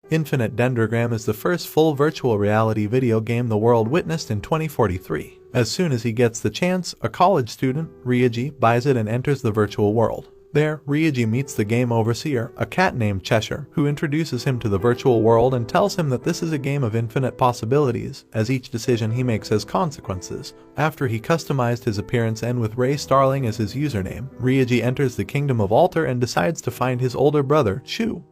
Infinite Dendrogram is the first full virtual reality video game the world witnessed in 2043. As soon as he gets the chance, a college student, Ryuji, buys it and enters the virtual world. There, Ryuji meets the game overseer, a cat named Cheshire, who introduces him to the virtual world and tells him that this is a game of infinite possibilities, as each decision he makes has consequences. After he customized his appearance and with Ray Starling as his username, Ryuji enters the Kingdom of Alter and decides to find his older brother, Shu,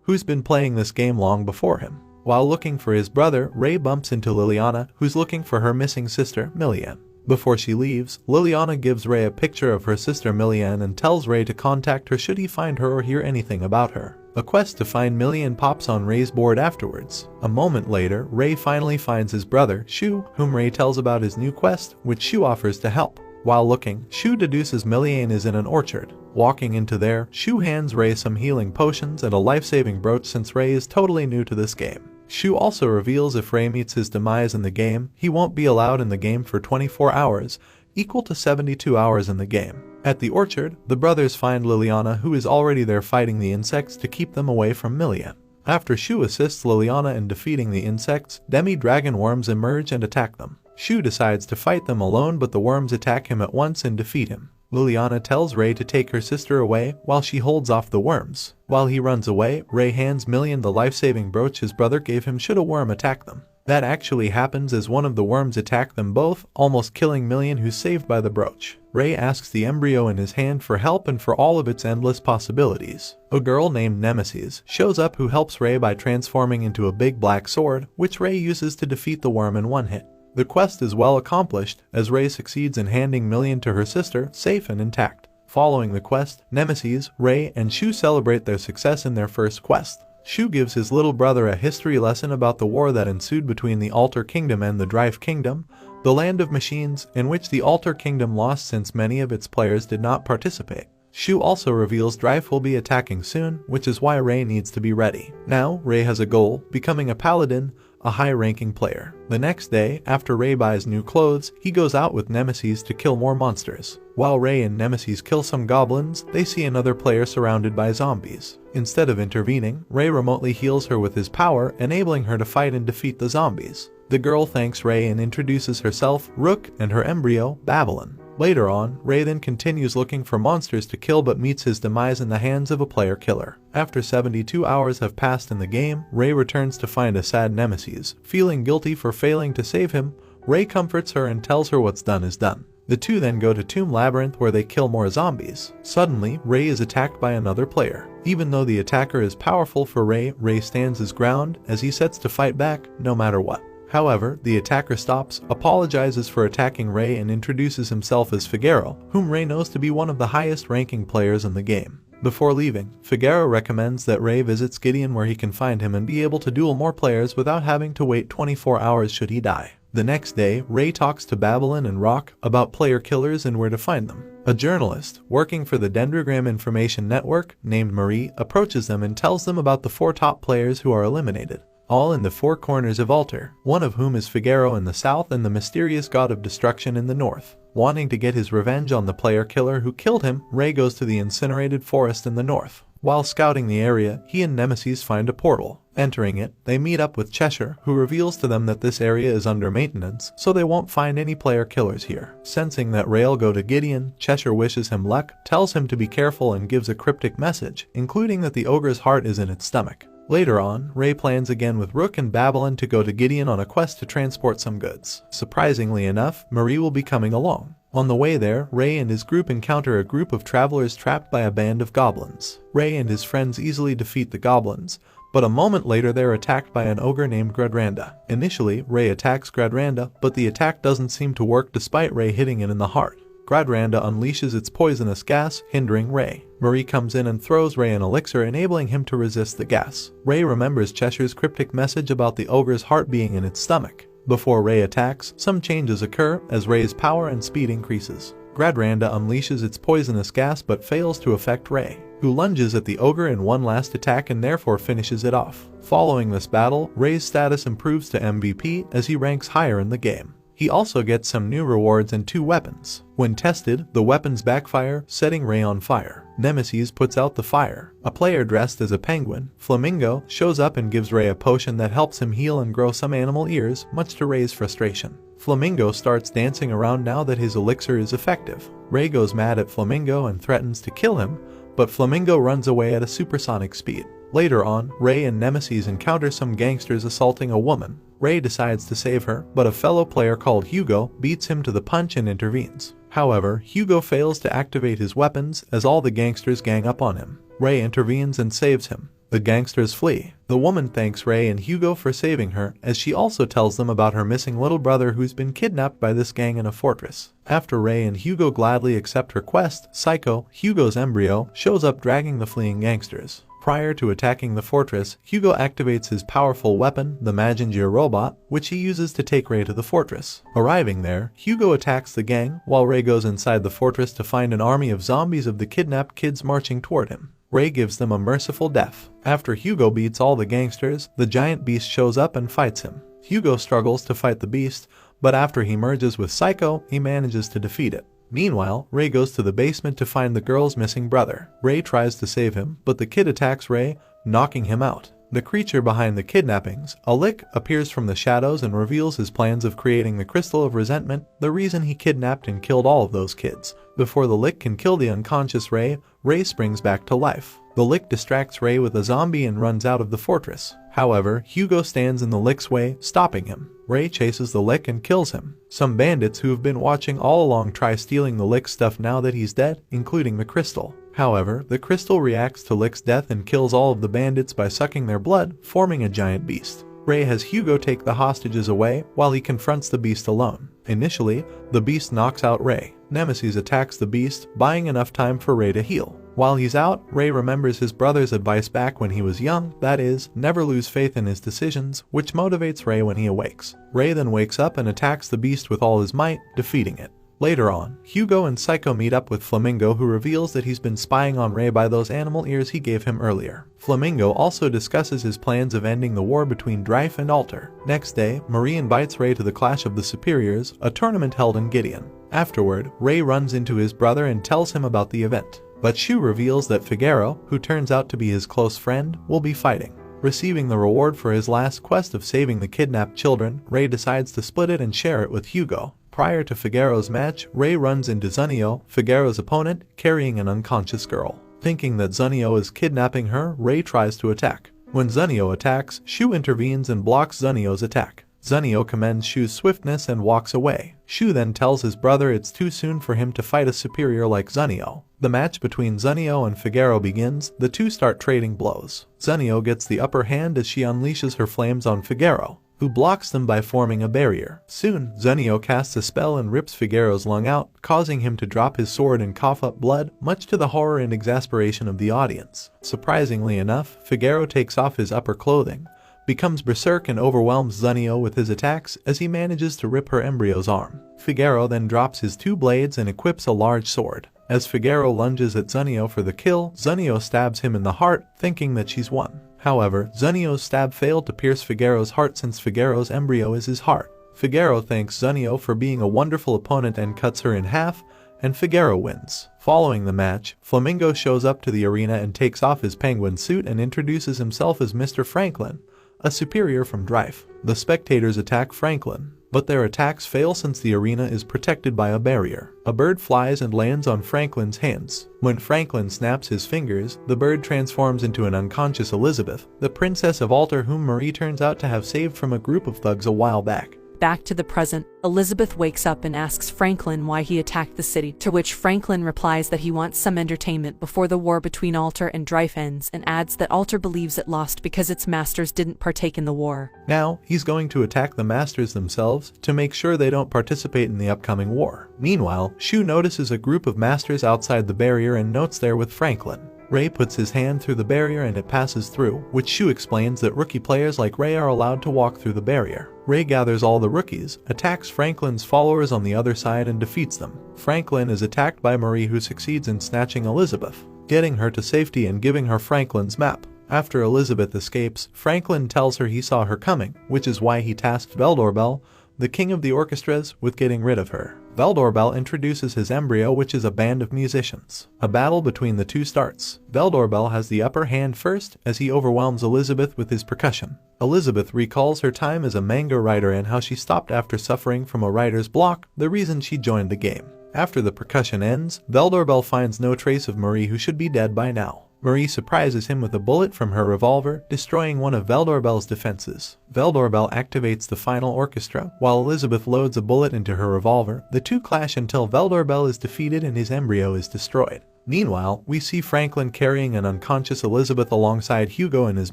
who's been playing this game long before him. While looking for his brother, Ray bumps into Liliana, who's looking for her missing sister, Millian. Before she leaves, Liliana gives Ray a picture of her sister Millian and tells Ray to contact her should he find her or hear anything about her. A quest to find Millian pops on Ray's board afterwards. A moment later, Ray finally finds his brother, Shu, whom Ray tells about his new quest, which Shu offers to help. While looking, Shu deduces Millian is in an orchard. Walking into there, Shu hands Ray some healing potions and a life-saving brooch since Ray is totally new to this game. Shu also reveals if Ray meets his demise in the game, he won't be allowed in the game for 24 hours, equal to 72 hours in the game. At the orchard, the brothers find Liliana, who is already there fighting the insects to keep them away from Millian. After Shu assists Liliana in defeating the insects, demi-dragon worms emerge and attack them. Shu decides to fight them alone, but the worms attack him at once and defeat him. Liliana tells Ray to take her sister away while she holds off the worms. While he runs away, Ray hands Millian the life-saving brooch his brother gave him should a worm attack them. That actually happens as one of the worms attack them both, almost killing Millian, who's saved by the brooch. Ray asks the embryo in his hand for help and for all of its endless possibilities. A girl named Nemesis shows up who helps Ray by transforming into a big black sword, which Ray uses to defeat the worm in one hit. The quest is well accomplished, as Ray succeeds in handing Millian to her sister, safe and intact. Following the quest, Nemesis, Ray, and Shu celebrate their success in their first quest. Shu gives his little brother a history lesson about the war that ensued between the Alter Kingdom and the Drive Kingdom, the land of machines, in which the Alter Kingdom lost since many of its players did not participate. Shu also reveals Drive will be attacking soon, which is why Ray needs to be ready. Now, Ray has a goal, becoming a paladin, a high-ranking player. The next day, after Ray buys new clothes, he goes out with Nemesis to kill more monsters. While Ray and Nemesis kill some goblins, they see another player surrounded by zombies. Instead of intervening, Ray remotely heals her with his power, enabling her to fight and defeat the zombies. The girl thanks Ray and introduces herself, Rook, and her embryo, Babylon. Later on, Ray then continues looking for monsters to kill but meets his demise in the hands of a player killer. After 72 hours have passed in the game, Ray returns to find a sad Nemesis. Feeling guilty for failing to save him, Ray comforts her and tells her what's done is done. The two then go to Tomb Labyrinth where they kill more zombies. Suddenly, Ray is attacked by another player. Even though the attacker is powerful for Ray, Ray stands his ground as he sets to fight back no matter what. However, the attacker stops, apologizes for attacking Ray and introduces himself as Figaro, whom Ray knows to be one of the highest ranking players in the game. Before leaving, Figaro recommends that Ray visits Gideon where he can find him and be able to duel more players without having to wait 24 hours should he die. The next day, Ray talks to Babylon and Rock about player killers and where to find them. A journalist, working for the Dendrogram Information Network, named Marie, approaches them and tells them about the 4 top players who are eliminated, all in the 4 corners of Alter, one of whom is Figaro in the south and the mysterious god of destruction in the north. Wanting to get his revenge on the player killer who killed him, Ray goes to the incinerated forest in the north. While scouting the area, he and Nemesis find a portal. Entering it, they meet up with Cheshire, who reveals to them that this area is under maintenance, so they won't find any player killers here. Sensing that Ray'll go to Gideon, Cheshire wishes him luck, tells him to be careful and gives a cryptic message, including that the ogre's heart is in its stomach. Later on, Ray plans again with Rook and Babylon to go to Gideon on a quest to transport some goods. Surprisingly enough, Marie will be coming along. On the way there, Ray and his group encounter a group of travelers trapped by a band of goblins. Ray and his friends easily defeat the goblins, but a moment later they're attacked by an ogre named Gradranda. Initially, Ray attacks Gradranda, but the attack doesn't seem to work despite Ray hitting it in the heart. Gradranda unleashes its poisonous gas, hindering Ray. Marie comes in and throws Ray an elixir, enabling him to resist the gas. Ray remembers Cheshire's cryptic message about the ogre's heart being in its stomach. Before Ray attacks, some changes occur as Ray's power and speed increases. Gradranda unleashes its poisonous gas but fails to affect Ray, who lunges at the ogre in one last attack and therefore finishes it off. Following this battle, Ray's status improves to MVP as he ranks higher in the game. He also gets some new rewards and 2 weapons. When tested, the weapons backfire, setting Ray on fire. Nemesis puts out the fire. A player dressed as a penguin, Flamingo, shows up and gives Ray a potion that helps him heal and grow some animal ears, much to Ray's frustration. Flamingo starts dancing around now that his elixir is effective. Ray goes mad at Flamingo and threatens to kill him, but Flamingo runs away at a supersonic speed. Later on, Ray and Nemesis encounter some gangsters assaulting a woman. Ray decides to save her, but a fellow player called Hugo beats him to the punch and intervenes. However, Hugo fails to activate his weapons as all the gangsters gang up on him. Ray intervenes and saves him. The gangsters flee. The woman thanks Ray and Hugo for saving her, as she also tells them about her missing little brother who's been kidnapped by this gang in a fortress. After Ray and Hugo gladly accept her quest, Psycho, Hugo's embryo, shows up dragging the fleeing gangsters. Prior to attacking the fortress, Hugo activates his powerful weapon, the Mazinger robot, which he uses to take Ray to the fortress. Arriving there, Hugo attacks the gang, while Ray goes inside the fortress to find an army of zombies of the kidnapped kids marching toward him. Ray gives them a merciful death. After Hugo beats all the gangsters, the giant beast shows up and fights him. Hugo struggles to fight the beast, but after he merges with Psycho, he manages to defeat it. Meanwhile, Ray goes to the basement to find the girl's missing brother. Ray tries to save him, but the kid attacks Ray, knocking him out. The creature behind the kidnappings, Alik, appears from the shadows and reveals his plans of creating the Crystal of Resentment, the reason he kidnapped and killed all of those kids. Before the Lick can kill the unconscious Ray, Ray springs back to life. The Lick distracts Ray with a zombie and runs out of the fortress. However, Hugo stands in the Lick's way, stopping him. Ray chases the Lick and kills him. Some bandits who have been watching all along try stealing the Lick's stuff now that he's dead, including the crystal. However, the crystal reacts to Lick's death and kills all of the bandits by sucking their blood, forming a giant beast. Ray has Hugo take the hostages away while he confronts the beast alone. Initially, the beast knocks out Ray. Nemesis attacks the beast, buying enough time for Ray to heal. While he's out, Ray remembers his brother's advice back when he was young, that is, never lose faith in his decisions, which motivates Ray when he awakes. Ray then wakes up and attacks the beast with all his might, defeating it. Later on, Hugo and Psycho meet up with Flamingo, who reveals that he's been spying on Ray by those animal ears he gave him earlier. Flamingo also discusses his plans of ending the war between Dryfe and Alter. Next day, Marie invites Ray to the Clash of the Superiors, a tournament held in Gideon. Afterward, Ray runs into his brother and tells him about the event. But Shu reveals that Figaro, who turns out to be his close friend, will be fighting. Receiving the reward for his last quest of saving the kidnapped children, Ray decides to split it and share it with Hugo. Prior to Figaro's match, Ray runs into Zunio, Figaro's opponent, carrying an unconscious girl. Thinking that Zunio is kidnapping her, Ray tries to attack. When Zunio attacks, Shu intervenes and blocks Zunio's attack. Zunio commends Shu's swiftness and walks away. Shu then tells his brother it's too soon for him to fight a superior like Zunio. The match between Zunio and Figaro begins, the two start trading blows. Zunio gets the upper hand as she unleashes her flames on Figaro, who blocks them by forming a barrier. Soon, Zunio casts a spell and rips Figaro's lung out, causing him to drop his sword and cough up blood, much to the horror and exasperation of the audience. Surprisingly enough, Figaro takes off his upper clothing, becomes berserk and overwhelms Zunio with his attacks as he manages to rip her embryo's arm. Figaro then drops his 2 blades and equips a large sword. As Figaro lunges at Zunio for the kill, Zunio stabs him in the heart, thinking that she's won. However, Zunio's stab failed to pierce Figaro's heart since Figaro's embryo is his heart. Figaro thanks Zunio for being a wonderful opponent and cuts her in half, and Figaro wins. Following the match, Flamingo shows up to the arena and takes off his penguin suit and introduces himself as Mr. Franklin, a superior from Dryfe. The spectators attack Franklin, but their attacks fail since the arena is protected by a barrier. A bird flies and lands on Franklin's hands. When Franklin snaps his fingers, the bird transforms into an unconscious Elizabeth, the princess of Alter whom Marie turns out to have saved from a group of thugs a while back. Back to the present, Elizabeth wakes up and asks Franklin why he attacked the city, to which Franklin replies that he wants some entertainment before the war between Alter and Dryfe ends, and adds that Alter believes it lost because its masters didn't partake in the war. Now, he's going to attack the masters themselves to make sure they don't participate in the upcoming war. Meanwhile, Shu notices a group of masters outside the barrier and notes they're with Franklin. Ray puts his hand through the barrier and it passes through, which Shu explains that rookie players like Ray are allowed to walk through the barrier. Ray gathers all the rookies, attacks Franklin's followers on the other side and defeats them. Franklin is attacked by Marie, who succeeds in snatching Elizabeth, getting her to safety and giving her Franklin's map. After Elizabeth escapes, Franklin tells her he saw her coming, which is why he tasked Beldoorbell, the king of the orchestras, with getting rid of her. Veldoorbel introduces his embryo, which is a band of musicians. A battle between the two starts. Veldoorbel has the upper hand first as he overwhelms Elizabeth with his percussion. Elizabeth recalls her time as a manga writer and how she stopped after suffering from a writer's block, the reason she joined the game. After the percussion ends, Veldoorbel finds no trace of Marie, who should be dead by now. Marie surprises him with a bullet from her revolver, destroying one of Veldoorbel's defenses. Veldoorbel activates the final orchestra, while Elizabeth loads a bullet into her revolver. The two clash until Veldoorbel is defeated and his embryo is destroyed. Meanwhile, we see Franklin carrying an unconscious Elizabeth alongside Hugo and his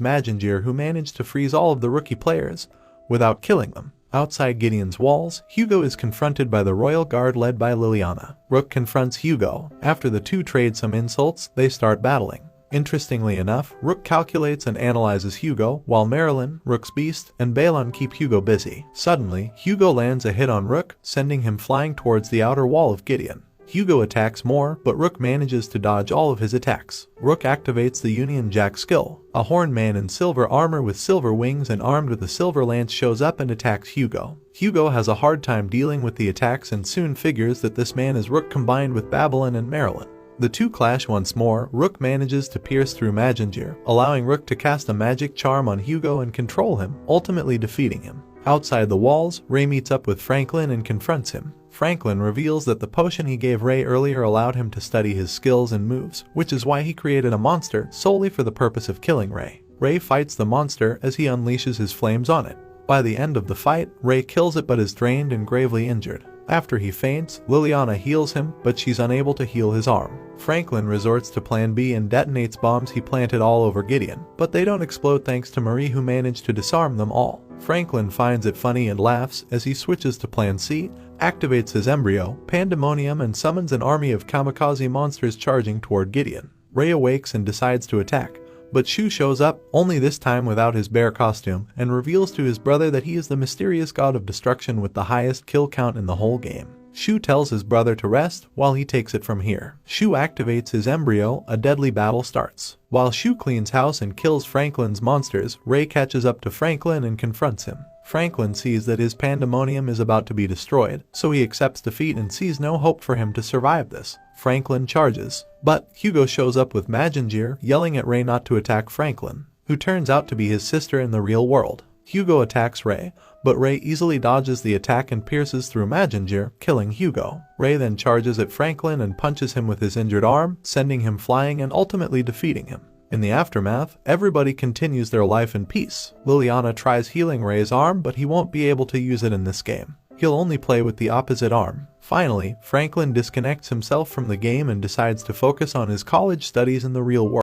Magingier, who managed to freeze all of the rookie players without killing them. Outside Gideon's walls, Hugo is confronted by the Royal Guard led by Liliana. Rook confronts Hugo. After the two trade some insults, they start battling. Interestingly enough, Rook calculates and analyzes Hugo, while Marilyn, Rook's beast, and Balon keep Hugo busy. Suddenly, Hugo lands a hit on Rook, sending him flying towards the outer wall of Gideon. Hugo attacks more, but Rook manages to dodge all of his attacks. Rook activates the Union Jack skill. A horned man in silver armor with silver wings and armed with a silver lance shows up and attacks Hugo. Hugo has a hard time dealing with the attacks and soon figures that this man is Rook combined with Babylon and Marilyn. The two clash once more. Rook manages to pierce through Magingier, allowing Rook to cast a magic charm on Hugo and control him, ultimately defeating him. Outside the walls, Ray meets up with Franklin and confronts him. Franklin reveals that the potion he gave Ray earlier allowed him to study his skills and moves, which is why he created a monster solely for the purpose of killing Ray. Ray fights the monster as he unleashes his flames on it. By the end of the fight, Ray kills it but is drained and gravely injured. After he faints, Liliana heals him, but she's unable to heal his arm. Franklin resorts to Plan B and detonates bombs he planted all over Gideon, but they don't explode thanks to Marie, who managed to disarm them all. Franklin finds it funny and laughs as he switches to Plan C, activates his embryo, Pandemonium, and summons an army of kamikaze monsters charging toward Gideon. Ray awakes and decides to attack, but Shu shows up, only this time without his bear costume, and reveals to his brother that he is the mysterious god of destruction with the highest kill count in the whole game. Shu tells his brother to rest while he takes it from here. Shu activates his embryo, a deadly battle starts. While Shu cleans house and kills Franklin's monsters, Ray catches up to Franklin and confronts him. Franklin sees that his Pandemonium is about to be destroyed, so he accepts defeat and sees no hope for him to survive this. Franklin charges, but Hugo shows up with Magingier, yelling at Ray not to attack Franklin, who turns out to be his sister in the real world. Hugo attacks Ray, but Ray easily dodges the attack and pierces through Magingier, killing Hugo. Ray then charges at Franklin and punches him with his injured arm, sending him flying and ultimately defeating him. In the aftermath, everybody continues their life in peace. Liliana tries healing Ray's arm, but he won't be able to use it in this game. He'll only play with the opposite arm. Finally, Franklin disconnects himself from the game and decides to focus on his college studies in the real world.